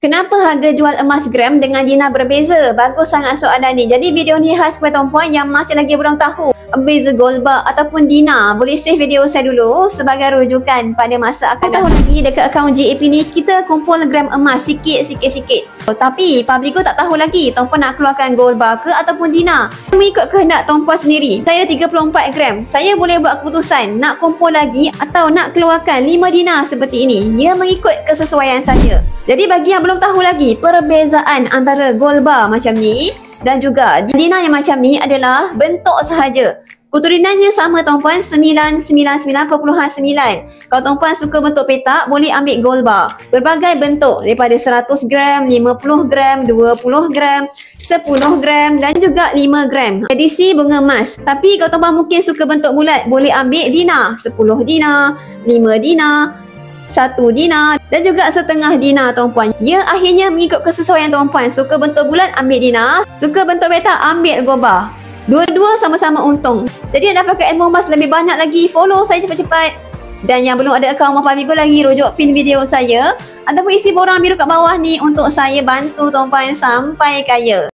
Kenapa harga jual emas gram dengan dinar berbeza? Bagus sangat soalan ni. Jadi video ni khas kepada tuan-puan yang masih lagi belum tahu beza gold bar ataupun dinar. Boleh save video saya dulu sebagai rujukan pada masa akan datang. Lagi dekat akaun JAP ni kita kumpul gram emas sikit. Tapi public tak tahu lagi tuan-puan nak keluarkan gold bar ke ataupun dinar. Mengikut kehendak tuan-puan sendiri. Saya ada 34 gram. Saya boleh buat keputusan nak kumpul lagi atau nak keluarkan 5 dinar seperti ini. Ia mengikut kesesuaian saja. Jadi bagi yang belum tahu lagi perbezaan antara gold bar macam ni dan juga dinar yang macam ni adalah bentuk sahaja. Keturunannya sama tuan-puan, 999.9. Kalau tuan-puan suka bentuk petak, boleh ambil gold bar. Berbagai bentuk daripada 100 gram, 50 gram, 20 gram, 10 gram dan juga 5 gram. Edisi bunga emas. Tapi kalau tuan-puan mungkin suka bentuk bulat, boleh ambil dinar, 10 dinar, 5 dinar, 1 dinar dan juga setengah dinar tuan-puan. Ya, akhirnya mengikut kesesuaian tuan-puan. Suka bentuk bulat, ambil dinar. Suka bentuk petak, ambil gold bar. Dua-dua sama-sama untung. Jadi nak dapatkan ilmu emas lebih banyak lagi, follow saya cepat-cepat. Dan yang belum ada akaun Mama Bigo lagi, rujuk pin video saya ataupun isi borang biru kat bawah ni untuk saya bantu tuan-puan sampai kaya.